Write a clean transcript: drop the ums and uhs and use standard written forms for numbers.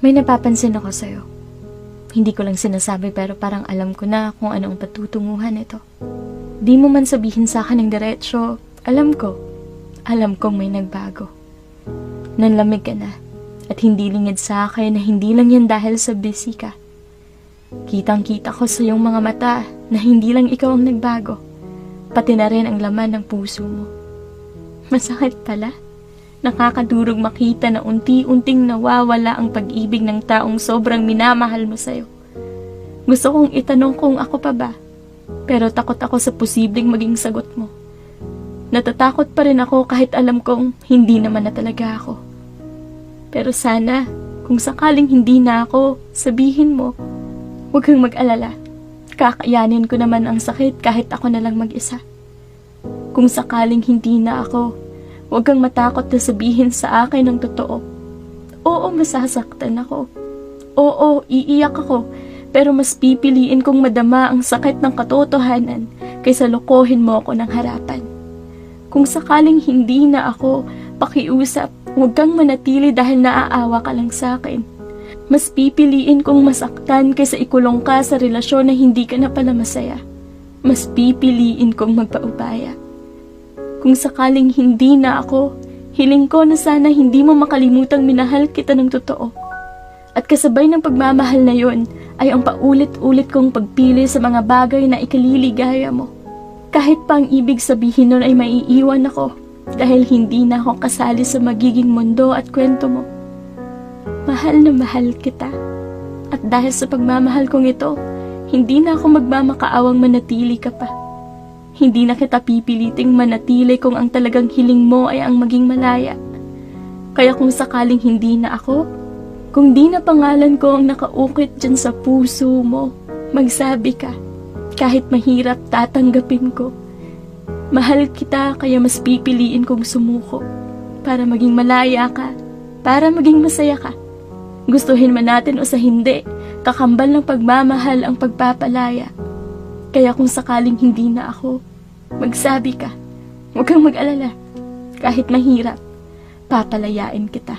May napapansin ako sa'yo. Hindi ko lang sinasabi pero parang alam ko na kung ano ang patutunguhan nito. Di mo man sabihin sa akin ng diretsyo, alam ko. Alam kong may nagbago. Nanlamig ka na at hindi lingid sa akin na hindi lang yan dahil sa busy ka. Kitang-kita ko sa iyong mga mata na hindi lang ikaw ang nagbago, pati na rin ang laman ng puso mo. Masakit pala. Nakakadurog makita na unti-unting nawawala ang pag-ibig ng taong sobrang minamahal mo sa'yo. Gusto kong itanong kung ako pa ba, pero takot ako sa posibleng maging sagot mo. Natatakot pa rin ako kahit alam kong hindi naman na talaga ako. Pero sana, kung sakaling hindi na ako, sabihin mo, huwag kang mag-alala. Kakayanin ko naman ang sakit kahit ako na lang mag-isa. Kung sakaling hindi na ako, huwag kang matakot na sabihin sa akin ang totoo. Oo, masasaktan ako. Oo, iiyak ako. Pero mas pipiliin kong madama ang sakit ng katotohanan kaysa lokohin mo ako ng harapan. Kung sakaling hindi na ako, pakiusap, huwag kang manatili dahil naaawa ka lang sa akin. Mas pipiliin kong masaktan kaysa ikulong ka sa relasyon na hindi ka na pala masaya. Mas pipiliin kong magpaubaya. Kung sakaling hindi na ako, hiling ko na sana hindi mo makalimutang minahal kita ng totoo. At kasabay ng pagmamahal na yon ay ang paulit-ulit kong pagpili sa mga bagay na ikaliligaya mo. Kahit pa ang ibig sabihin nun ay maiiwan ako dahil hindi na ako kasali sa magiging mundo at kwento mo. Mahal na mahal kita. At dahil sa pagmamahal kong ito, hindi na ako magmamakaawang manatili ka pa. Hindi na kita pipiliting manatili kung ang talagang hiling mo ay ang maging malaya. Kaya kung sakaling hindi na ako, kung di na pangalan ko ang nakaukit dyan sa puso mo, magsabi ka. Kahit mahirap, tatanggapin ko. Mahal kita kaya mas pipiliin kong sumuko. Para maging malaya ka, para maging masaya ka. Gustuhin man natin o sa hindi, kakambal ng pagmamahal ang pagpapalaya. Kaya kung sakaling hindi na ako, magsabi ka. Huwag kang mag-alala. Kahit mahirap, papalayain kita.